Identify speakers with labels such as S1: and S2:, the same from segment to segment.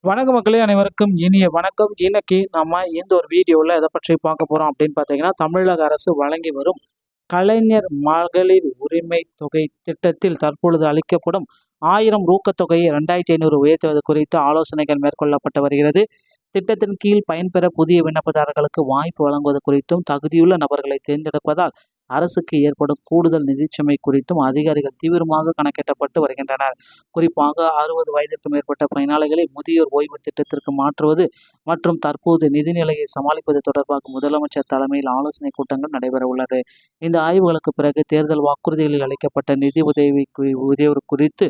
S1: வணக்க மக்களே, அனைவருக்கும் இனிய வணக்கம். இன்னைக்கு நம்ம இந்த ஒரு வீடியோவில் எதை பற்றி பார்க்க போகிறோம் அப்படின்னு பார்த்தீங்கன்னா, தமிழக அரசு வழங்கி வரும் கலைஞர் மகளிர் உரிமை தொகை திட்டத்தில் தற்பொழுது அளிக்கப்படும் 1000 ஊக்கத்தொகையை 2500 உயர்த்துவது குறித்து ஆலோசனைகள் மேற்கொள்ளப்பட்டு வருகிறது. திட்டத்தின் கீழ் பயன்பெற புதிய விண்ணப்பதாரர்களுக்கு வாய்ப்பு வழங்குவது குறித்தும், தகுதியுள்ள நபர்களை தேர்ந்தெடுப்பதால் அரசுக்கு ஏற்படும் கூடுதல் நிதிச்சுமை குறித்தும் அதிகாரிகள் தீவிரமாக கணக்கிடப்பட்டு வருகின்றனர். குறிப்பாக 60 வயதிற்கு மேற்பட்ட பயனாளிகளை முதியோர் ஓய்வு திட்டத்திற்கு மாற்றுவது மற்றும் தற்போது நிதிநிலையை சமாளிப்பது தொடர்பாக முதலமைச்சர் தலைமையில் ஆலோசனை கூட்டங்கள் நடைபெற உள்ளது. இந்த ஆய்வுகளுக்கு பிறகு தேர்தல் வாக்குறுதிகளில் அளிக்கப்பட்ட நிதி உதவி குறித்து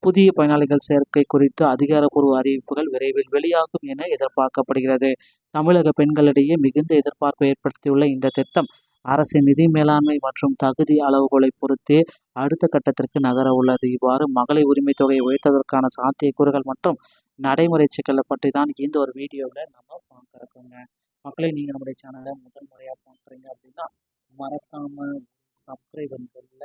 S1: புதிய பயனாளிகள் சேர்க்கை குறித்து அதிகாரப்பூர்வ அறிவிப்புகள் விரைவில் வெளியாகும் என எதிர்பார்க்கப்படுகிறது. தமிழக பெண்களிடையே மிகுந்த எதிர்பார்ப்பை ஏற்படுத்தியுள்ள இந்த திட்டம் அரசின் நிதி மேலாண்மை மற்றும் தகுதி அளவுகோலை பொறுத்தே அடுத்த கட்டத்திற்கு நகர உள்ளது. இவ்வாறு மகளிர் உரிமை தொகையை உயர்த்துவதற்கான சாத்தியக்கூறுகள் மற்றும் நடைமுறை சிக்கலை பற்றி தான் இந்த ஒரு வீடியோவில் நம்ம பார்க்கறோங்க. மக்களை, நீங்கள் நம்முடைய சேனலை முதல் முறையாக பார்க்குறீங்க அப்படின்னா மறக்காம சப்ஸ்கிரைப் பட்டன்ல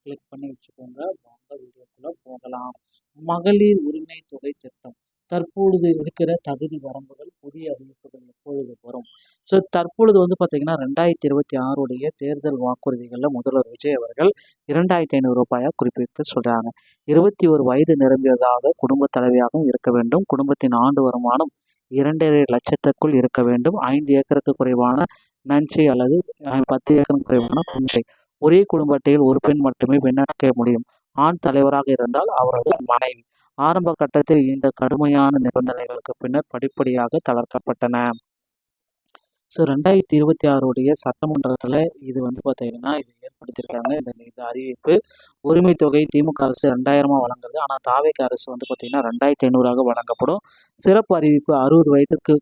S1: கிளிக் பண்ணி வச்சுக்கோங்க. வாங்க வீடியோக்குள்ள போகலாம். மகளிர் உரிமை தொகை திட்டம் தற்பொழுது இருக்கிற தகுதி வரம்புகள், புதிய அறிவிப்புகள் எப்பொழுது வரும்? ஸோ தற்பொழுது பார்த்தீங்கன்னா 2026 தேர்தல் வாக்குறுதிகளில் முதல்வர் விஜய் அவர்கள் 2500 ரூபாயாக குறிப்பிட்டு சொல்கிறாங்க. 21 வயது நிரம்பியதாக குடும்ப தலைவியாகவும் இருக்க வேண்டும். குடும்பத்தின் ஆண்டு வருமானம் 2.5 லட்சத்திற்குள் இருக்க வேண்டும். 5 ஏக்கருக்கு குறைவான நன்சை அல்லது 10 ஏக்கருக்கு குறைவான புஞ்சை. ஒரே குடும்ப அட்டையில் ஒரு பெண் மட்டுமே விண்ணப்பிக்க முடியும். ஆண் தலைவராக இருந்தால் அவரது மனைவி. ஆரம்ப கட்டத்தில் இந்த கடுமையான நிபந்தனைகளுக்கு பின்னர் படிப்படியாக தளர்க்கப்பட்டன. ஸோ 2026 சட்டமன்றத்தில் இது பார்த்தீங்கன்னா இது ஏற்படுத்தியிருக்காங்க. இந்த அறிவிப்பு. உரிமை தொகை திமுக அரசு 2000 வழங்குறது. ஆனால் தாவேக அரசு பார்த்தீங்கன்னா 2500 வழங்கப்படும். சிறப்பு அறிவிப்பு 60 வயதுக்கு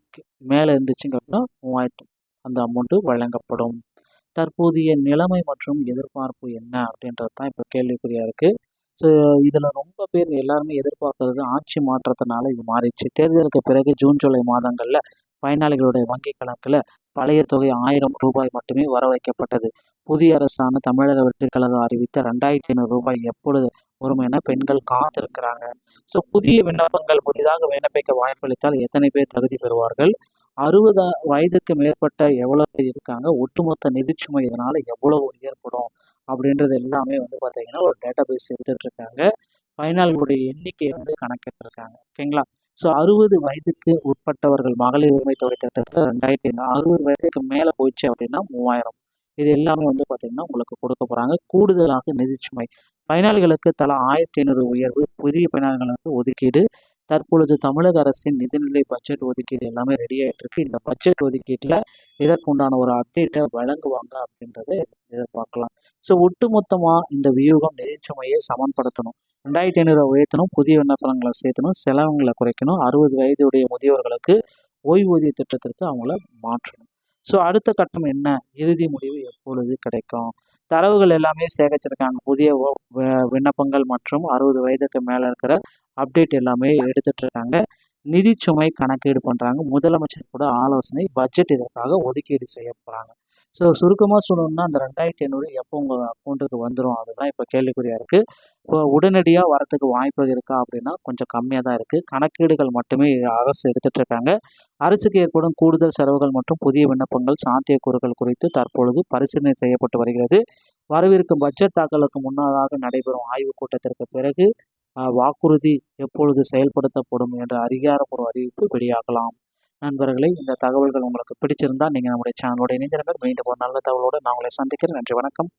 S1: மேலே இருந்துச்சுங்க அப்படின்னா 3000 அந்த அமௌண்ட்டு வழங்கப்படும். தற்போதைய நிலைமை மற்றும் எதிர்பார்ப்பு என்ன அப்படின்றது தான் இப்போ கேள்விக்குறியாக இருக்குது. ஸோ இதில் ரொம்ப பேர் எல்லாருமே எதிர்பார்க்கறது ஆட்சி மாற்றத்தினால இது மாறிடுச்சு. தேர்தலுக்கு பிறகு ஜூன் ஜூலை மாதங்களில் பயனாளிகளுடைய வங்கி கணக்கில் பழைய தொகை 1000 ரூபாய் மட்டுமே வர வைக்கப்பட்டது. புதிய அரசான தமிழக வெற்றி கழகம் அறிவித்த 2500 ரூபாய் எப்பொழுது வரும் என பெண்கள் காத்திருக்கிறாங்க. ஸோ புதிய விண்ணப்பங்கள் புதிதாக விண்ணப்பிக்க வாய்ப்பளித்தால் எத்தனை பேர் தகுதி பெறுவார்கள்? 60 வயதுக்கு மேற்பட்ட எவ்வளோ பேர் இருக்காங்க? ஒட்டுமொத்த நிதிச்சுமை இதனால் எவ்வளவு ஏற்படும் அப்படின்றது எல்லாமே பார்த்தீங்கன்னா ஒரு டேட்டா பேஸ் எடுத்துகிட்டு இருக்காங்க. பயனாளிகளுடைய எண்ணிக்கையை கணக்கிட்டுருக்காங்க. ஓகேங்களா? ஸோ 60 வயதுக்கு உட்பட்டவர்கள் மகளிர் உரிமை தொகை திட்டத்தில் 2500, 60 வயதுக்கு மேலே போயிடுச்சு அப்படின்னா 3000. இது எல்லாமே பார்த்தீங்கன்னா உங்களுக்கு கொடுக்க போகிறாங்க. கூடுதலாக நிதிச்சுமை பயனாளிகளுக்கு தலா 1500 உயர்வு, புதிய பயனாளிகளுக்கு ஒதுக்கீடு. தற்பொழுது தமிழக அரசின் நிதிநிலை பட்ஜெட் ஒதுக்கீடு எல்லாமே ரெடி ஆகிட்டு இருக்கு. இந்த பட்ஜெட் ஒதுக்கீட்டில் இதற்குண்டான ஒரு அப்டேட்டை வழங்குவாங்க அப்படின்றத எதிர்பார்க்கலாம். ஸோ ஒட்டுமொத்தமாக இந்த வியூகம் நிதிச்சுமையை சமன்படுத்தணும். 2500 உயர்த்தணும், புதிய விண்ணப்பங்களை சேர்த்தணும், செலவுங்களை குறைக்கணும், 60 வயதுடைய முதியோர்களுக்கு ஓய்வூதிய திட்டத்திற்கு அவங்கள மாற்றணும். ஸோ அடுத்த கட்டம் என்ன? இறுதி முடிவு எப்பொழுது கிடைக்கும்? தரவுகள் எல்லாமே சேகரிச்சிருக்காங்க. புதிய விண்ணப்பங்கள் மற்றும் 60 வயதுக்கு மேலே இருக்கிற அப்டேட் எல்லாமே எடுத்துட்டு இருக்காங்க. நிதிச்சுமை கணக்கீடு பண்ணுறாங்க. முதலமைச்சர் கூட ஆலோசனை, பட்ஜெட் இதற்காக ஒதுக்கீடு செய்ய போகிறாங்க. ஸோ சுருக்கமாக சொல்லணும்னா அந்த 2500 எப்போ உங்கள் அக்கௌண்ட்டுக்கு வந்துடும்? அதுதான் இப்போ கேள்விக்குறியாக இருக்குது. இப்போ உடனடியாக வரத்துக்கு வாய்ப்பு இருக்கா அப்படின்னா கொஞ்சம் கம்மியாக தான் இருக்குது. கணக்கீடுகள் மட்டுமே அரசு எடுத்துகிட்டு இருக்காங்க. அரசுக்கு ஏற்படும் கூடுதல் செலவுகள் மற்றும் புதிய விண்ணப்பங்கள் சாத்தியக்கூறுகள் குறித்து தற்பொழுது பரிசீலனை செய்யப்பட்டு வருகிறது. வரவிருக்கும் பட்ஜெட் தாக்கலுக்கு முன்னதாக நடைபெறும் ஆய்வுக் கூட்டத்திற்கு பிறகு வாக்குறுதி எப்பொழுது செயல்படுத்தப்படும் என்ற அதிகாரப்பூர்வ அறிவிப்பு வெளியாகலாம். நண்பர்களே, இந்த தகவல்கள் உங்களுக்கு பிடிச்சிருந்தால் நீங்கள் நம்முடைய சேனலோட இணைந்திருங்கள். மீண்டும் ஒரு நல்ல தகவலோடு நான் உங்களை சந்திக்கிறேன். நன்றி, வணக்கம்.